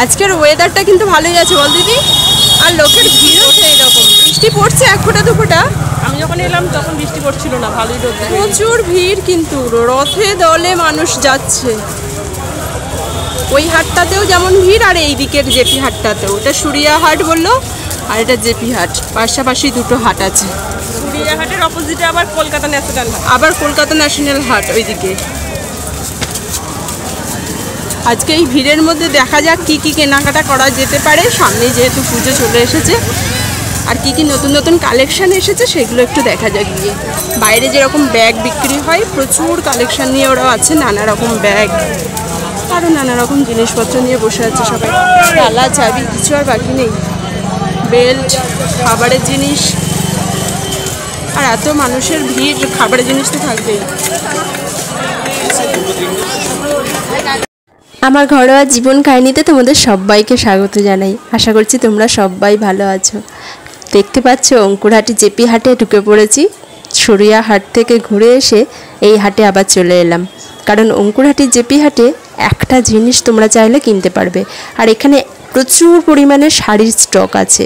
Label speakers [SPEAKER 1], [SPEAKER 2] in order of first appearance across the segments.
[SPEAKER 1] আজকের ওয়েদারটা কিন্তু ভালোই আছে বল দিদি, আর লোকের ভিড়ও সেই রকম। বৃষ্টি পড়ছে এক ফোঁটা দু ফোঁটা,
[SPEAKER 2] আমি যখন এলাম তখন বৃষ্টি পড়ছিল না, ভালোই রোদ।
[SPEAKER 1] প্রচুর ভিড়, কিন্তু রথে দলে মানুষ যাচ্ছে। ওই হাটটাতেও যেমন ভিড়, আর এই দিকের জেপি হাটটাতেও। ওটা সুরিয়া হাট বললো, আর এটা জেপি হাট, পাশাপাশি দুটো হাট আছে।
[SPEAKER 2] সুরিয়া হাটের অপোজিটে আবার কলকাতা ন্যাশনাল হাট,
[SPEAKER 1] আবার কলকাতা ন্যাশনাল হাট ওইদিকে। আজকে এই ভিড়ের মধ্যে দেখা যাক কি কি কেনাকাটা করা যেতে পারে। সামনে যেহেতু পুজো চলে এসেছে, আর কি কি নতুন নতুন কালেকশান এসেছে সেগুলো একটু দেখা যাক গিয়ে। বাইরে যেরকম ব্যাগ বিক্রি হয়, প্রচুর কালেকশান নিয়ে ওরাও আছে, নানা রকম ব্যাগ, আরও নানা রকম জিনিসপত্র নিয়ে বসে আছে সবাই। তালা চাবি কিছু আর বাকি নেই, বেল্ট, খাবারের জিনিস, আর এত মানুষের ভিড়, খাবারের জিনিস তো থাকবেই।
[SPEAKER 3] আমার ঘরোয়া জীবন কাহিনীতে তোমাদের সবাইকে স্বাগত জানাই। আশা করছি তোমরা সবাই ভালো আছো। দেখতে পাচ্ছ অঙ্কুরহাটি জেপি হাটে ঢুকে পড়েছি। সরিয়া হাট থেকে ঘুরে এসে এই হাটে আবার চলে এলাম, কারণ অঙ্কুরহাটি জেপি হাটে একটা জিনিস তোমরা চাইলে কিনতে পারবে, আর এখানে প্রচুর পরিমাণে শাড়ির স্টক আছে।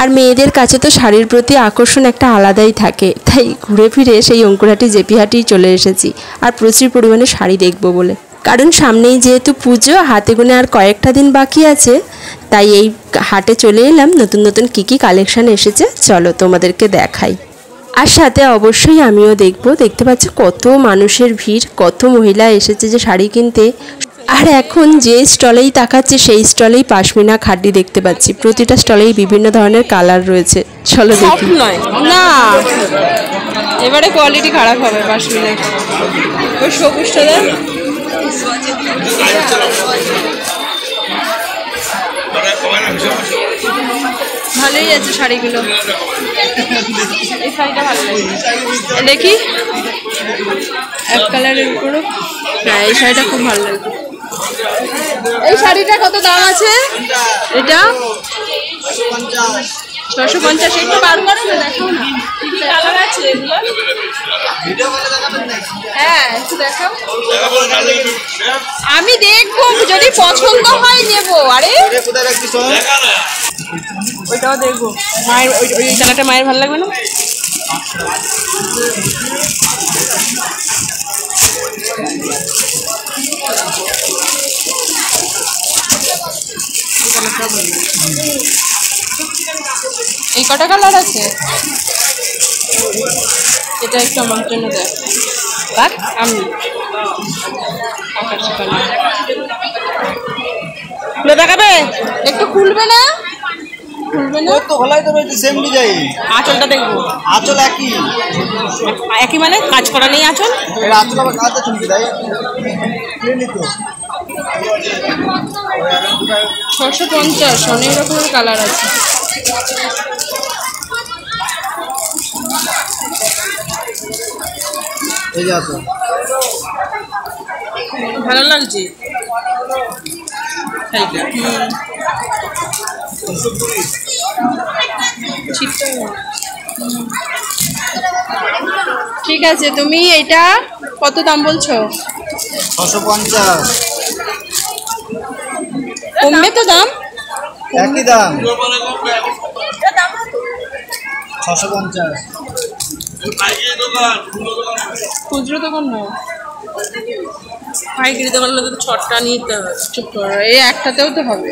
[SPEAKER 3] আর মেয়েদের কাছে তো শাড়ির প্রতি আকর্ষণ একটা আলাদাই থাকে, তাই ঘুরে ফিরে সেই অঙ্কুরহাটি জেপি হাটেই চলে এসেছি, আর প্রচুর পরিমাণে শাড়ি দেখবো বলে। কারণ সামনেই যেহেতু পুজো, হাতে গুনে আর কয়েকটা দিন বাকি আছে, তাই এই হাটে চলে এলাম। নতুন নতুন কী কী কালেকশান এসেছে চলো তোমাদেরকে দেখাই, আর সাথে অবশ্যই আমিও দেখব। দেখতে পাচ্ছ কত মানুষের ভিড়, কত মহিলা এসেছে যে শাড়ি কিনতে। আর এখন যে স্টলেই তাকাচ্ছে সেই স্টলেই পাশমিনা খাড্ডি দেখতে পাচ্ছি। প্রতিটা স্টলেই বিভিন্ন ধরনের কালার রয়েছে, চলো দেখি।
[SPEAKER 1] না, এবারে কোয়ালিটি খারাপ হবে পাশমিনা। ওই সবুজটা দেখ, ভালোই আছে শাড়িগুলো। এই শাড়িটা ভালো লাগে, দেখি এক কালারের উপরও। হ্যাঁ, এই শাড়িটা খুব ভালো লাগে। এই শাড়িটা কত দাম আছে? এটা 650। একটু বার করো না, দেখো না কি কি কালার আছে এগুলো। হ্যাঁ, একটু দেখাও। আমি দেখবো, যদি পছন্দ হয় নেবো। আরে ওইটাও দেখবো। মায়ের ওই কালারটা মায়ের ভালো লাগবে না? এই কটা কালার আছে? এটা একটু আমার জন্য দেখ। আমি দেখাবে, একটু খুলবে না? খুলবে না
[SPEAKER 4] তো হলাই তো সেম ডিজাইন।
[SPEAKER 1] আঁচলটা দেখবো।
[SPEAKER 4] আঁচল একই
[SPEAKER 1] একই মানে কাজ করা নেই আঁচল?
[SPEAKER 4] আঁচল আবার কাঁচা চুমকি দেয়।
[SPEAKER 1] 650, অনেক রকমের কালার আছে।
[SPEAKER 4] এই যা তো
[SPEAKER 1] ভালো লাগছে। ঠিক আছে, তুমি এটা কত দাম বলছো?
[SPEAKER 4] 650।
[SPEAKER 1] কমবে তো দাম?
[SPEAKER 4] একই দাম 650।
[SPEAKER 1] খুচরো দোকান না, পাইকারি দোকান হলে তো 6টা নিতে হবে। চুপ করো, এই একটাতেও তো হবে।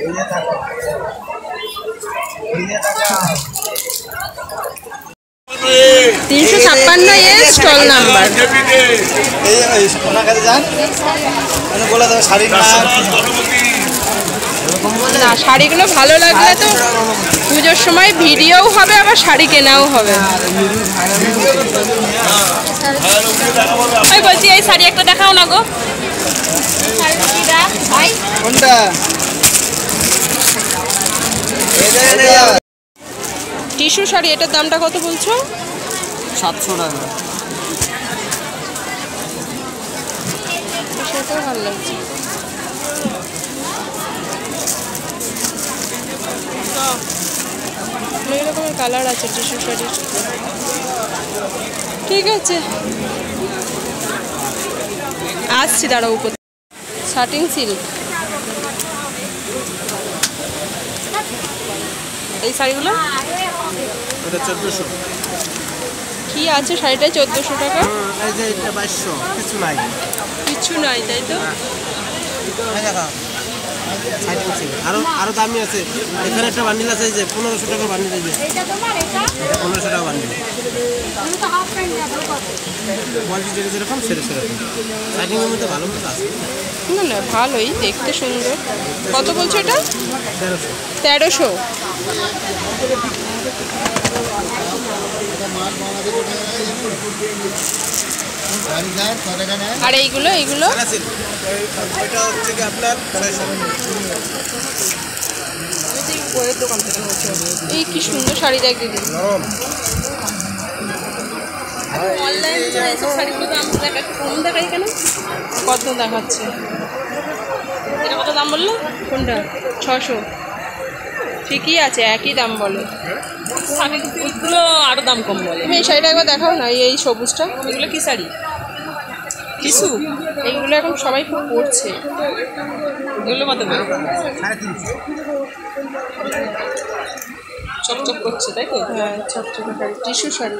[SPEAKER 1] 356 এর স্টল নাম্বার।
[SPEAKER 4] এই ওনার কাছে যান, বলে দেবে শাড়ি
[SPEAKER 1] না, শাড়িগুলো ভালো লাগলে তো পুজোর সময় ভিডিওও হবে, আবার শাড়ি কেনাও হবে। বলছি এই শাড়ি একটা দেখাও না গো।
[SPEAKER 4] কোনটা?
[SPEAKER 1] টিস্যু শাড়ি, এটার দামটা কত বলছো?
[SPEAKER 4] 700 টাকা।
[SPEAKER 1] সেটাও ভালো লাগছে। অনেক রকমের কালার আছে টিস্যু শাড়ির। ঠিক আছে, আসছি দাঁড়াও। উপর শার্টিং সিল্ক
[SPEAKER 2] এই শাড়িগুলো
[SPEAKER 4] ওটা 1400।
[SPEAKER 1] কি আছে শাড়িটা 1400 টাকা?
[SPEAKER 4] এই যে এটা 2200, কিছু নাই।
[SPEAKER 1] কিছু নাই তাই তো?
[SPEAKER 4] এই দেখো সাইড আছে, আরো দামি আছে। এখানে একটা বান্ডিল আছে এই যে 1500 টাকার বান্ডিল। এই যে এটা তোমার, এটা 1500 টাকা বান্ডিল। তুমি তো হাফ প্যান্ট দেবো কত? কোয়ালিটি যেরকম সেরকম সাইডিংয়ের মধ্যে ভালো মতো আছে।
[SPEAKER 1] না না ভালোই দেখতে সুন্দর। কত বলছো এটা? 1300। আর এইগুলো এইগুলো
[SPEAKER 4] এটা হচ্ছে কি আপনার
[SPEAKER 1] এই কি সুন্দর শাড়ি দেখ দিদি।
[SPEAKER 4] নরম।
[SPEAKER 1] অনলাইনে এইসব শাড়িগুলো দাম একটু কম দেখাই কেন? কত দেখাচ্ছে? এটা কত দাম বললো? কোনটা? 600। ঠিকই আছে, একই দাম বলে।
[SPEAKER 2] এগুলো আরো দাম কম বলে।
[SPEAKER 1] তুমি এই শাড়িটা একবার দেখাও না, এই সবুজটা।
[SPEAKER 2] এগুলো কি শাড়ি? কিছু
[SPEAKER 1] এইগুলো এখন সবাই খুব পরছে।
[SPEAKER 2] এগুলো কত করে? চকচক করছে তাই তো?
[SPEAKER 1] হ্যাঁ চকচকে শাড়ি, টিস্যু শাড়ি,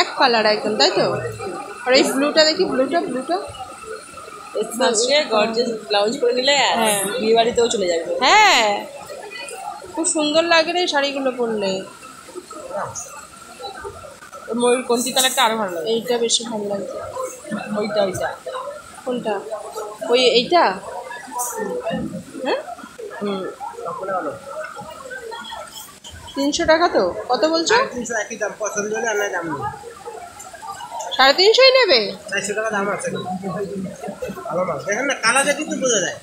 [SPEAKER 1] এক কালার একদম তাই তো? আর এই ব্লুটা দেখি, ব্লুটা
[SPEAKER 2] গর্জিয়াস ব্লাউজ করে নিলে
[SPEAKER 1] হ্যাঁ
[SPEAKER 2] বিয়ে বাড়িতেও চলে যাবে।
[SPEAKER 1] হ্যাঁ খুব সুন্দর লাগে রে শাড়িগুলো পরলে।
[SPEAKER 2] ময়ূরকন্ঠী কালারটা আরো ভালো লাগে।
[SPEAKER 1] এইটা বেশি ভালো লাগে।
[SPEAKER 2] ওইটা
[SPEAKER 1] কোনটা? ওই এইটা? হ্যাঁ 300 টাকা তো? কত বলছো?
[SPEAKER 4] 300 একই দাম, পছন্দ হলে আর দাম নেই।
[SPEAKER 1] 350 নেবে?
[SPEAKER 4] 400 টাকা দাম আছে। ভালো মাল দেখেন না, কালারে কিন্তু বোঝা যায়।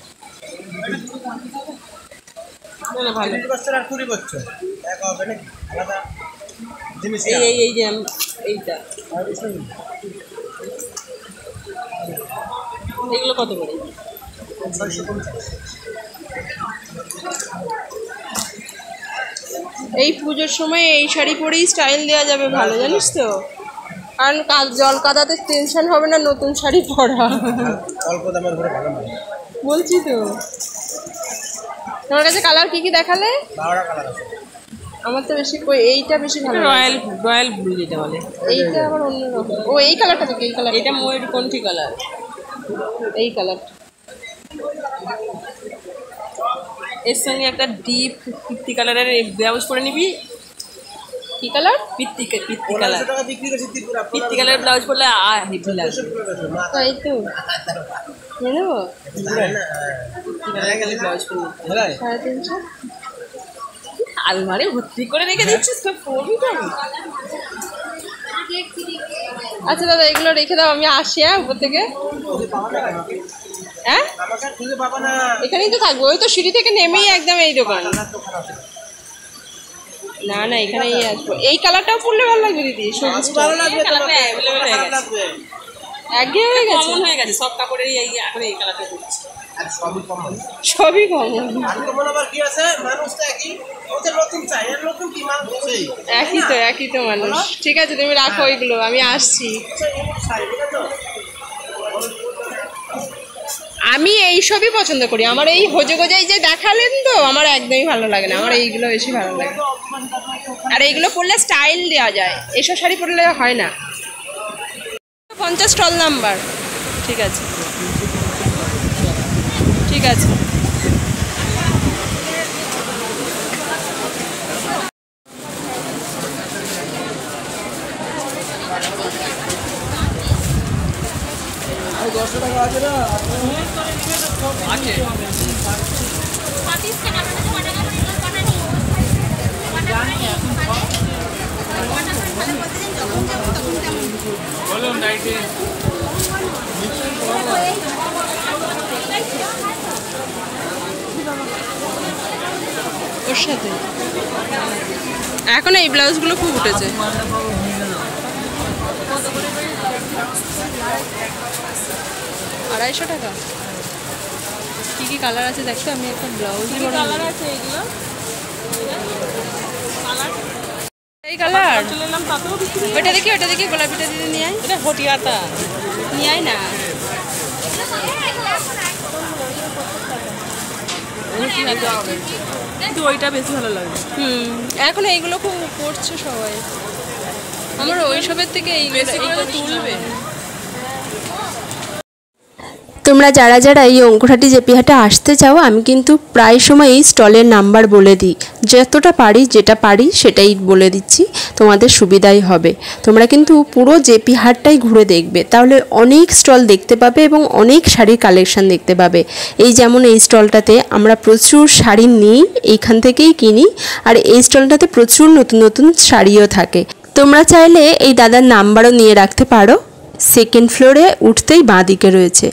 [SPEAKER 2] না ভালো।
[SPEAKER 4] 20 বছর আর 20 বছর এক হবে নাকি? আলাদা জিনিস।
[SPEAKER 2] এই যে এইটা এগুলো কত করে?
[SPEAKER 4] 650।
[SPEAKER 1] এই পুজোর সময় এই শাড়ি পরেই স্টাইল দেওয়া যাবে ভালো, জানিস তো? কারণ জল কাদাতে টেনশন হবে না নতুন শাড়ি পরা।
[SPEAKER 4] অল্প দামের উপরে ভালো মাল
[SPEAKER 1] বলছি তো। তোমার কাছে কালার কি দেখালে?
[SPEAKER 4] 12টা কালার আছে।
[SPEAKER 1] আমার তো বেশি এইটা বেশি ভালো লাগে।
[SPEAKER 2] রয়্যাল ব্লু যেটা বলে।
[SPEAKER 1] এইটা আবার অন্যরকম। ও এই কালারটা দেখি, এই কালার।
[SPEAKER 2] এটা ময়ূরকন্ঠী কালার।
[SPEAKER 1] এই কালারটা
[SPEAKER 2] এর সঙ্গে একটা ডিপ পিত্তি কালারের ব্লাউজ পরে নিবি।
[SPEAKER 1] কি কালার?
[SPEAKER 2] পিত্তি কালার।
[SPEAKER 4] 1500 টাকা বিক্রি করছি ত্রিপুরা।
[SPEAKER 2] পিত্তি কালারের ব্লাউজ পরলে হেভি লাগবে।
[SPEAKER 1] তাই তো নিয়ে নেবো।
[SPEAKER 2] ব্লাউজ পরে নিবি।
[SPEAKER 1] 350।
[SPEAKER 2] আলমারি ভর্তি করে রেখে দিচ্ছিস তো, পরবি তো।
[SPEAKER 1] আচ্ছা দাদা এগুলো রেখে দাও, আমি আসি হ্যাঁ উপর থেকে। হ্যাঁ
[SPEAKER 4] আমাকে খুঁজে পাবো না।
[SPEAKER 1] এখানেই তো থাকবো, ওই তো সিঁড়ি থেকে নেমেই একদম এই দোকান। না না এখানেই আসবো। এই কালারটাও পরলে ভালো লাগবে দিদি, সবুজ
[SPEAKER 4] ভালো লাগবে
[SPEAKER 2] কালারটা
[SPEAKER 4] তোমাকে,
[SPEAKER 2] অ্যাভেলেবল হয়ে
[SPEAKER 4] খারাপ
[SPEAKER 2] গেছে।
[SPEAKER 4] লাগবে।
[SPEAKER 1] একঘেয়ে হয়ে গেছে।
[SPEAKER 2] কমন হয়ে গেছে সব কাপড়েরই এখন এই কালারটা করছে।
[SPEAKER 4] আর সবই কমন।
[SPEAKER 1] সবই কম।
[SPEAKER 4] আর কমন আবার কি আছে? মানুষ তো একই, ওদের নতুন চাই, আর নতুন কি মাল সেই
[SPEAKER 1] একই তো মানুষ। ঠিক আছে তুমি রাখো ওইগুলো, আমি আসছি। আমি এইসবই পছন্দ করি। আমার এই হোজে গোজাই যে দেখালেন তো আমার একদমই ভালো লাগে না, আমার এইগুলো বেশি ভালো লাগে। আর এইগুলো পরলে স্টাইল দেওয়া যায়, এসব শাড়ি পরলে হয় না। 50 স্টল নাম্বার। ঠিক আছে ঠিক আছে। ওর সাথে এখন এই ব্লাউজগুলো খুব উঠেছে। 250 টাকা। কি কি কালার আছে দেখো, আমি একটা ব্লাউজ
[SPEAKER 2] কালার আছে এগুলো।
[SPEAKER 1] এই কালার
[SPEAKER 2] চলে এলাম তাতেও বিক্রি।
[SPEAKER 1] ওটা দেখি গোলাপিটা দিদি নিয়ে আয়।
[SPEAKER 2] এটা হটিয়াতা।
[SPEAKER 1] নিয়ে আয় না।
[SPEAKER 2] ঘটি হাতে হবে, কিন্তু ওইটা বেশি ভালো লাগবে।
[SPEAKER 1] এখন এইগুলো খুব করছে সবাই, আমার ওইসবের থেকে এইগুলো তুলবে।
[SPEAKER 3] তোমরা যারা যারা এই অঙ্কুরহাটি জেপি হাটে আসতে চাও, আমি কিন্তু প্রায় সময় এই স্টলের নাম্বার বলে দিই, যতটা পারি যেটা পারি সেটাই বলে দিচ্ছি, তোমাদের সুবিধাই হবে। তোমরা কিন্তু পুরো জেপি হাটটাই ঘুরে দেখবে, তাহলে অনেক স্টল দেখতে পাবে এবং অনেক শাড়ির কালেকশন দেখতে পাবে। এই যেমন এই স্টলটাতে আমরা প্রচুর শাড়ি নিই, এইখান থেকেই কিনি, আর এই স্টলটাতে প্রচুর নতুন নতুন শাড়িও থাকে। তোমরা চাইলে এই দাদার নাম্বারও নিয়ে রাখতে পারো। সেকেন্ড ফ্লোরে উঠতেই বাঁ দিকে রয়েছে।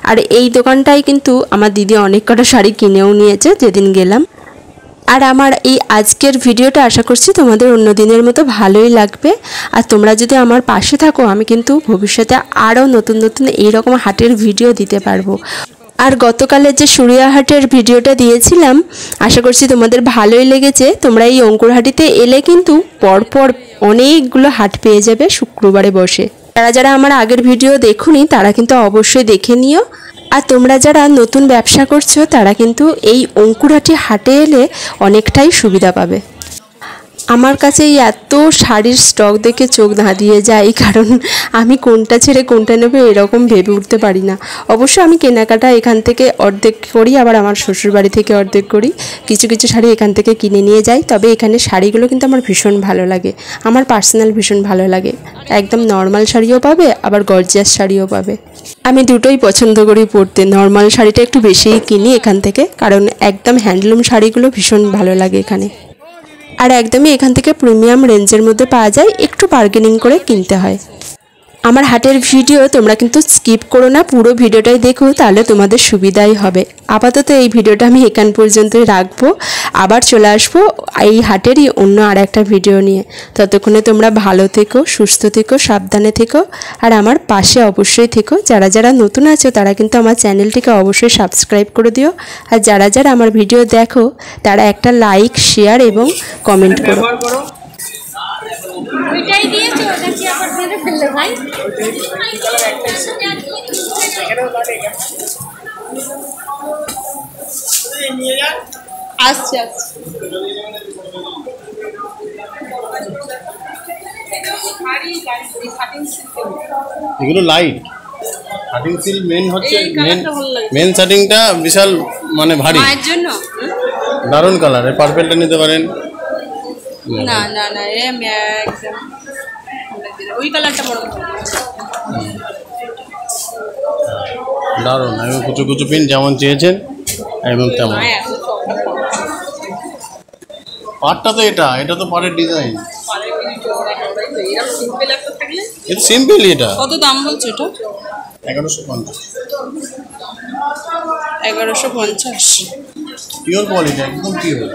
[SPEAKER 3] আর এই দোকানটায় কিন্তু আমার দিদি অনেক কটা শাড়ি কিনেও নিয়েছে যেদিন গেলাম। আর আমার এই আজকের ভিডিওটা আশা করছি তোমাদের অন্য দিনের মতো ভালোই লাগবে। আর তোমরা যদি আমার পাশে থাকো, আমি কিন্তু ভবিষ্যতে আরও নতুন নতুন এইরকম হাটের ভিডিও দিতে পারবো। আর গতকালের যে সুরিয়া হাটের ভিডিওটা দিয়েছিলাম, আশা করছি তোমাদের ভালোই লেগেছে। তোমরা এই অঙ্কুরহাটিতে এলে কিন্তু পরপর অনেকগুলো হাট পেয়ে যাবে শুক্রবারে বসে। যারা যারা আমার আগের ভিডিও দেখোনি তারা কিন্তু অবশ্যই দেখে নিও। আর তোমরা যারা নতুন ব্যবসা করছো তারা কিন্তু এই অঙ্কুরহাটি হাটে এলে অনেকটাই সুবিধা পাবে। আমার কাছে এই এত শাড়ির স্টক দেখে চোখ ধাঁধিয়ে যায়, কারণ আমি কোনটা ছেড়ে কোনটা নেবো এরকম ভেবে উঠতে পারি না। অবশ্য আমি কেনাকাটা এখান থেকে অর্ধেক করি, আবার আমার শ্বশুরবাড়ি থেকে অর্ধেক করি। কিছু কিছু শাড়ি এখান থেকে কিনে নিয়ে যাই। তবে এখানে শাড়িগুলো কিন্তু আমার ভীষণ ভালো লাগে, আমার পার্সোনাল ভীষণ ভালো লাগে। একদম নর্মাল শাড়িও পাবে, আবার গর্জিয়াস শাড়িও পাবে। আমি দুটোই পছন্দ করি পরতে। নর্মাল শাড়িটা একটু বেশিই কিনি এখান থেকে, কারণ একদম হ্যান্ডলুম শাড়িগুলো ভীষণ ভালো লাগে এখানে। আর একদমই এখান থেকে প্রিমিয়াম রেঞ্জের মধ্যে পাওয়া যায়, একটু বার্গেনিং করে কিনতে হয়। আমার হাটের ভিডিও তোমরা কিন্তু স্কিপ করো না, পুরো ভিডিওটাই দেখো, তাহলে তোমাদের সুবিধাই হবে। আপাতত এই ভিডিওটা আমি এখান পর্যন্তই রাখবো, আবার চলে আসবো এই হাটেরই অন্য আর একটা ভিডিও নিয়ে। ততক্ষণে তোমরা ভালো থেকো, সুস্থ থেকো, সাবধানে থেকো, আর আমার পাশে অবশ্যই থেকো। যারা যারা নতুন আছো তারা কিন্তু আমার চ্যানেলটিকে অবশ্যই সাবস্ক্রাইব করে দিও। আর যারা যারা আমার ভিডিও দেখো তারা একটা লাইক, শেয়ার এবং কমেন্ট করো।
[SPEAKER 5] ওইটাই দিয়েছো, ওটা কি আবার মেরে ফেললে ভাই?
[SPEAKER 1] আসছে আসছে।
[SPEAKER 6] এগুলো লাইট কাটিং সিল, মেন হচ্ছে মেন শার্টিংটা বিশাল মানে ভারী,
[SPEAKER 1] মায়ের জন্য
[SPEAKER 6] দারুণ কালার। এই পার্পেলটা নিতে পারেন।
[SPEAKER 1] না না না, একদম ওই কালারটা বড়
[SPEAKER 6] দারুণ, একদম কুচু কুচু পিন যেমন চেয়েছেন একদম তেমন। পাটটা তো এটা তো পাটের ডিজাইন, এটা সিম্পল। এটা
[SPEAKER 1] কত দাম বলছো? এটা
[SPEAKER 6] 1150।
[SPEAKER 1] 1150
[SPEAKER 6] পিওর কোয়ালিটি, একদম পিওর।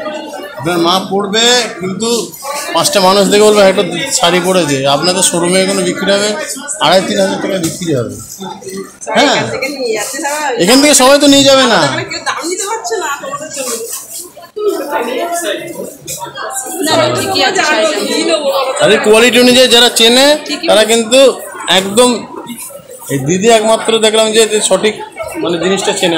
[SPEAKER 6] আপনার মা পড়বে, কিন্তু 5টা মানুষ দেখে বলবে একটা শাড়ি পরেছে। আপনাদের শোরুমে কোনো বিক্রি হবে 2500-3000 টাকা বিক্রি হবে। হ্যাঁ, এখান থেকে সবাই তো নিয়ে যাবে না। আরে কোয়ালিটি অনুযায়ী যারা চেনে তারা কিন্তু একদম, এই দিদি একমাত্র দেখলাম যে সঠিক মানে জিনিসটা চেনে।